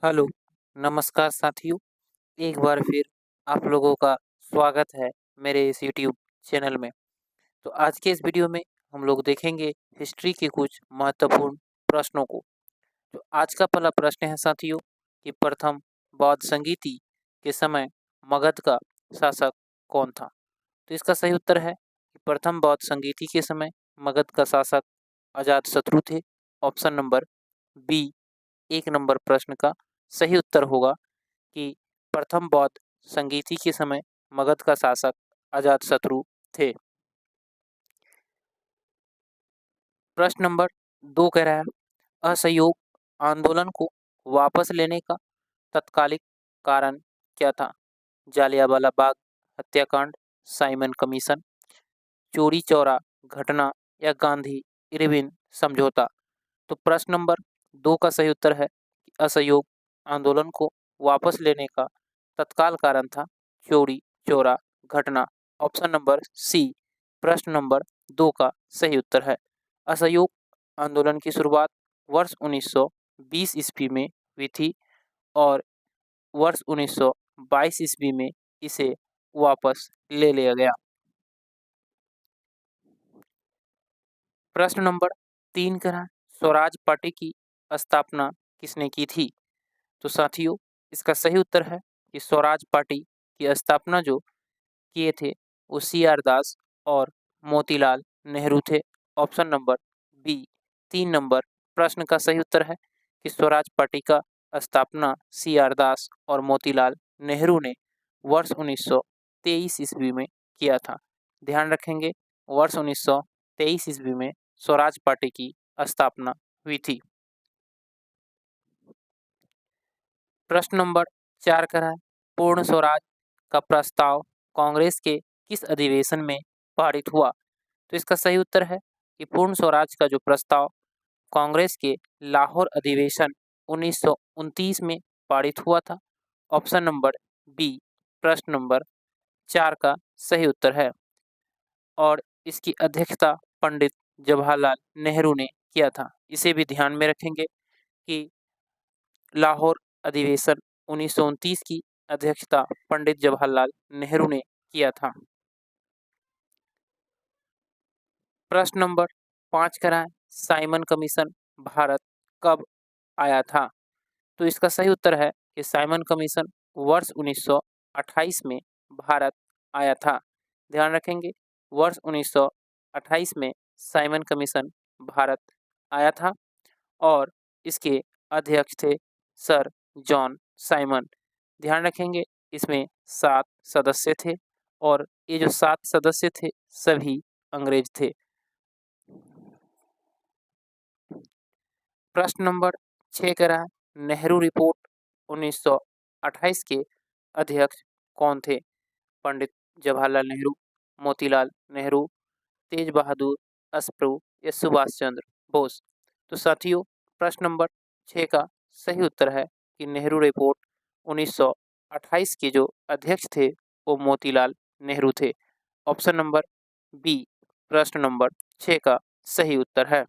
Hello, नमस्कार साथियों। एक बार फिर आप लोगों का स्वागत है मेरे इस यूट्यूब चैनल में। तो आज के इस वीडियो में हम लोग देखेंगे हिस्ट्री के कुछ महत्वपूर्ण प्रश्नों को। तो आज का पहला प्रश्न है साथियों कि प्रथम बौद्ध संगीति के समय मगध का शासक कौन था? तो इसका सही उत्तर है कि प्रथम बौद्ध संगीति के समय मगध का शासक अजातशत्रु थे। ऑप्शन नंबर बी 1 नंबर प्रश्न का सही उत्तर होगा कि प्रथम बौद्ध संगीति के समय मगध का शासक अजातशत्रु थे। प्रश्न नंबर 2 कह रहा है असहयोग आंदोलन को वापस लेने का तत्कालिक कारण क्या था? जालियांवाला बाग हत्याकांड, साइमन कमीशन, चोरी चौरा घटना या गांधी इरविन समझौता। तो प्रश्न नंबर 2 का सही उत्तर है कि असहयोग आंदोलन को वापस लेने का तत्काल कारण था चोरी चौरा घटना। ऑप्शन नंबर सी प्रश्न नंबर 2 का सही उत्तर है। असहयोग आंदोलन की शुरुआत वर्ष 1920 ईस्वी में हुई थी और वर्ष 1922 ईस्वी में इसे वापस ले लिया गया। प्रश्न नंबर 3 का है स्वराज पार्टी की स्थापना किसने की थी? तो साथियों इसका सही उत्तर है कि स्वराज पार्टी की स्थापना जो किए थे वो सी.आर. दास और मोतीलाल नेहरू थे। ऑप्शन नंबर बी 3 नंबर प्रश्न का सही उत्तर है कि स्वराज पार्टी का स्थापना सी.आर. दास और मोतीलाल नेहरू ने वर्ष 1923 ईस्वी में किया था। ध्यान रखेंगे वर्ष 1923 ईस्वी में स्वराज पार्टी की स्थापना हुई थी। प्रश्न नंबर 4 का है पूर्ण स्वराज का प्रस्ताव कांग्रेस के किस अधिवेशन में पारित हुआ? तो इसका सही उत्तर है कि पूर्ण स्वराज का जो प्रस्ताव कांग्रेस के लाहौर अधिवेशन 1929 में पारित हुआ था। ऑप्शन नंबर बी प्रश्न नंबर 4 का सही उत्तर है और इसकी अध्यक्षता पंडित जवाहरलाल नेहरू ने किया था। इसे भी ध्यान में रखेंगे कि लाहौर अधिवेशन 1929 की अध्यक्षता पंडित जवाहरलाल नेहरू ने किया था। प्रश्न नंबर 5 कराएं साइमन कमीशन भारत कब आया था? तो इसका सही उत्तर है कि साइमन कमीशन वर्ष 1928 में भारत आया था। ध्यान रखेंगे वर्ष 1928 में साइमन कमीशन भारत आया था और इसके अध्यक्ष थे सर जॉन साइमन। ध्यान रखेंगे इसमें 7 सदस्य थे और ये जो 7 सदस्य थे सभी अंग्रेज थे। प्रश्न नंबर 6 कह रहा है नेहरू रिपोर्ट 1928 के अध्यक्ष कौन थे? पंडित जवाहरलाल नेहरू, मोतीलाल नेहरू, तेज बहादुर अस्प्रु या सुभाष चंद्र बोस। तो साथियों प्रश्न नंबर 6 का सही उत्तर है कि नेहरू रिपोर्ट 1928 के जो अध्यक्ष थे वो मोतीलाल नेहरू थे। ऑप्शन नंबर बी प्रश्न नंबर 6 का सही उत्तर है।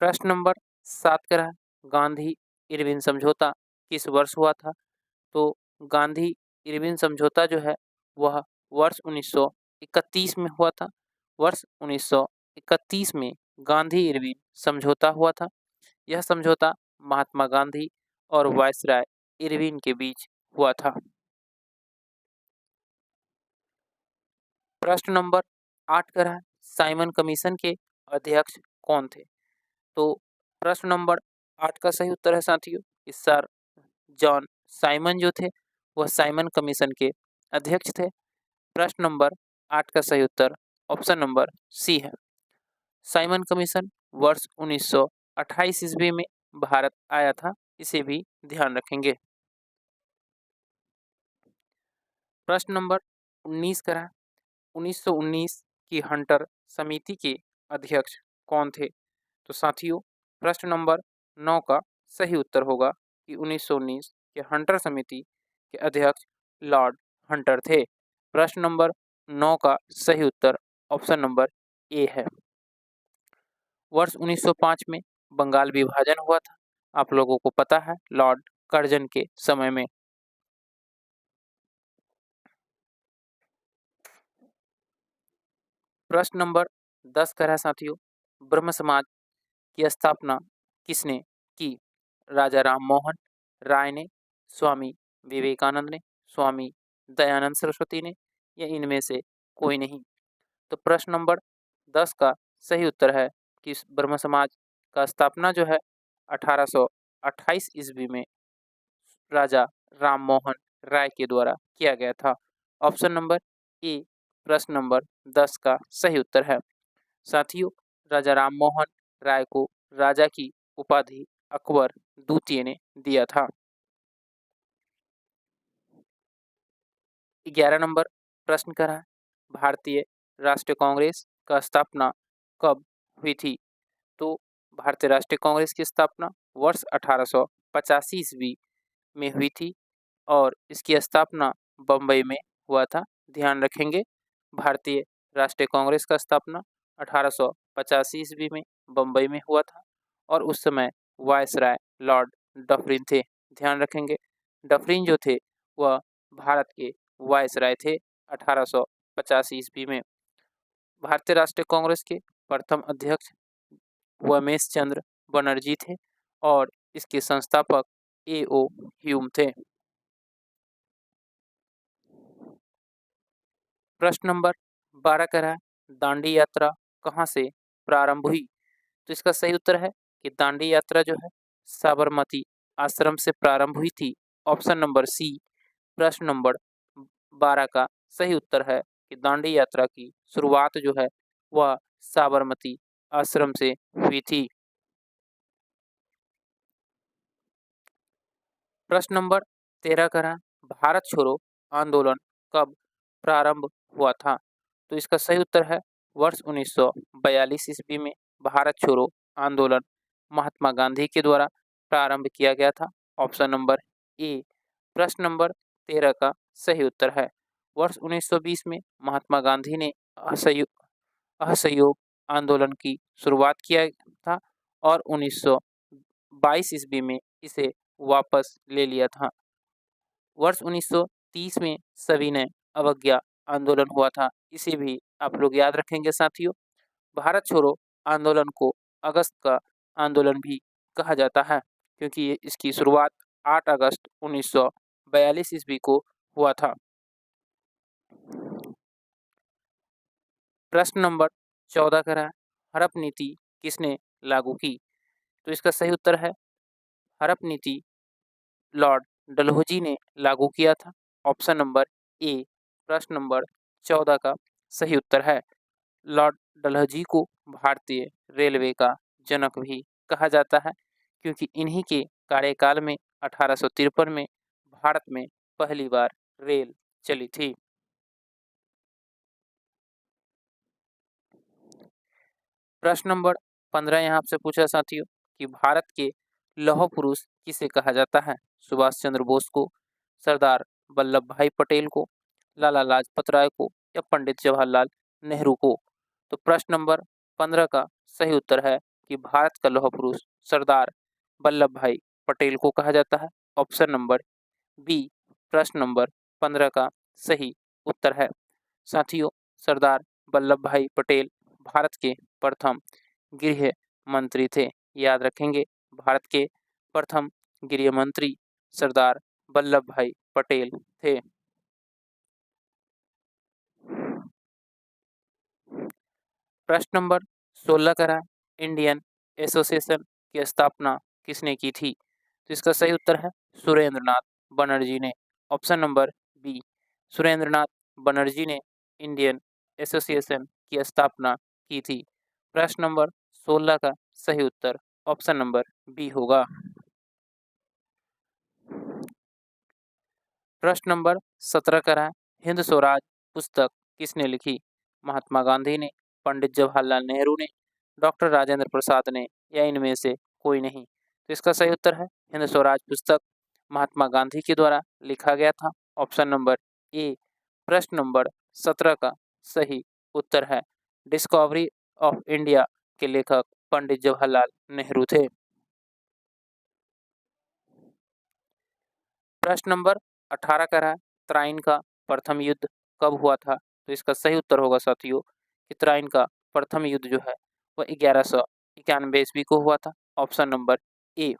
प्रश्न नंबर 7 का है गांधी इरविन समझौता किस वर्ष हुआ था? तो गांधी इरविन समझौता जो है वह वर्ष 1931 में हुआ था। वर्ष 1931 में गांधी इरविन समझौता हुआ था। यह समझौता महात्मा गांधी और वायसराय इरविन के बीच हुआ था। प्रश्न नंबर 8 का है साइमन कमीशन के अध्यक्ष कौन थे? तो प्रश्न नंबर 8 का सही उत्तर है साथियों कि सर जॉन साइमन जो थे वह साइमन कमीशन के अध्यक्ष थे। प्रश्न नंबर 8 का सही उत्तर ऑप्शन नंबर सी है। साइमन कमीशन वर्ष 1928 ईस्वी में भारत आया था। इसे भी ध्यान रखेंगे। प्रश्न नंबर 19 का है 1919 की हंटर समिति के अध्यक्ष कौन थे? तो साथियों प्रश्न नंबर 9 का सही उत्तर होगा कि 1919 के हंटर समिति के अध्यक्ष लॉर्ड हंटर थे। प्रश्न नंबर 9 का सही उत्तर ऑप्शन नंबर ए है। वर्ष 1905 में बंगाल विभाजन हुआ था। आप लोगों को पता है लॉर्ड कर्जन के समय में। प्रश्न नंबर 10 का है साथियों, ब्रह्म समाज की स्थापना किसने की? राजा राम मोहन राय ने, स्वामी विवेकानंद ने, स्वामी दयानंद सरस्वती ने, या इनमें से कोई नहीं। तो प्रश्न नंबर 10 का सही उत्तर है कि ब्रह्म समाज का स्थापना जो है 1828 ईस्वी में राजा राम मोहन राय के द्वारा किया गया था। ऑप्शन नंबर ए प्रश्न नंबर 10 का सही उत्तर है। साथियों, राजा राम मोहन राय को राजा की उपाधि अकबर द्वितीय ने दिया था। 11 नंबर प्रश्न कर रहा है, भारतीय राष्ट्रीय कांग्रेस का स्थापना कब हुई थी? तो भारतीय राष्ट्रीय कांग्रेस की स्थापना वर्ष 1885 ईस्वी में हुई थी और इसकी स्थापना बम्बई में हुआ था। ध्यान रखेंगे, भारतीय राष्ट्रीय कांग्रेस का स्थापना 1885 ईस्वी में बम्बई में हुआ था और उस समय वायसराय लॉर्ड डफरिन थे। ध्यान रखेंगे, डफरिन जो थे वह भारत के वायसराय थे 1885 ईस्वी में। भारतीय राष्ट्रीय कांग्रेस के प्रथम अध्यक्ष उमेश चंद्र बनर्जी थे और इसके संस्थापक ए.ओ. ह्यूम थे। प्रश्न नंबर 12 का है, दांडी यात्रा कहाँ से प्रारंभ हुई? तो इसका सही उत्तर है कि दांडी यात्रा जो है साबरमती आश्रम से प्रारंभ हुई थी। ऑप्शन नंबर सी प्रश्न नंबर 12 का सही उत्तर है कि दांडी यात्रा की शुरुआत जो है वह साबरमती आश्रम से हुई थी। प्रश्न नंबर 13 का है, भारत छोड़ो आंदोलन कब प्रारंभ हुआ था? तो इसका सही उत्तर है वर्ष 1942 ईस्वी में भारत छोड़ो आंदोलन महात्मा गांधी के द्वारा प्रारंभ किया गया था। ऑप्शन नंबर ए प्रश्न नंबर 13 का सही उत्तर है। वर्ष 1920 में महात्मा गांधी ने असहयोग आंदोलन की शुरुआत किया था और 1922 ईस्वी में इसे वापस ले लिया था। वर्ष 1930 में सविनय अवज्ञा आंदोलन हुआ था, इसे भी आप लोग याद रखेंगे साथियों। भारत छोड़ो आंदोलन को अगस्त का आंदोलन भी कहा जाता है क्योंकि इसकी शुरुआत 8 अगस्त 1942 ईस्वी को हुआ था। प्रश्न नंबर 14 का है, हड़प नीति किसने लागू की? तो इसका सही उत्तर है हड़प नीति लॉर्ड डलहौजी ने लागू किया था। ऑप्शन नंबर ए प्रश्न नंबर 14 का सही उत्तर है। लॉर्ड डलहौजी को भारतीय रेलवे का जनक भी कहा जाता है क्योंकि इन्हीं के कार्यकाल में 1853 में भारत में पहली बार रेल चली थी। प्रश्न नंबर 15 यहाँ आपसे पूछा साथियों कि भारत के लौह पुरुष किसे कहा जाता है? सुभाष चंद्र बोस को, सरदार वल्लभ भाई पटेल को, लाला लाजपत राय को, या पंडित जवाहरलाल नेहरू को? तो प्रश्न नंबर 15 का सही उत्तर है कि भारत का लौह पुरुष सरदार वल्लभ भाई पटेल को कहा जाता है। ऑप्शन नंबर बी प्रश्न नंबर 15 का सही उत्तर है। साथियों, सरदार वल्लभ भाई पटेल भारत के प्रथम गृह मंत्री थे। याद रखेंगे, भारत के प्रथम गृह मंत्री सरदार वल्लभ भाई पटेल थे। प्रश्न नंबर 16 का है, इंडियन एसोसिएशन की स्थापना किसने की थी? तो इसका सही उत्तर है सुरेंद्र नाथ बनर्जी ने। ऑप्शन नंबर बी सुरेंद्र नाथ बनर्जी ने इंडियन एसोसिएशन की स्थापना की थी। प्रश्न नंबर 16 का सही उत्तर ऑप्शन नंबर बी होगा। प्रश्न नंबर 17 का है, हिंद स्वराज पुस्तक किसने लिखी? महात्मा गांधी ने, पंडित जवाहरलाल नेहरू ने, डॉक्टर राजेंद्र प्रसाद ने, या इनमें से कोई नहीं? तो इसका सही उत्तर है हिंद स्वराज पुस्तक महात्मा गांधी के द्वारा लिखा गया था। ऑप्शन नंबर ए प्रश्न नंबर 17 का सही उत्तर है। डिस्कवरी ऑफ इंडिया के लेखक पंडित जवाहरलाल नेहरू थे। प्रश्न नंबर 18 कह रहा है तराइन का प्रथम युद्ध कब हुआ था? तो इसका सही उत्तर होगा साथियों कि तराइन का प्रथम युद्ध जो है वह 1191 ईस्वी को हुआ था। Option number A.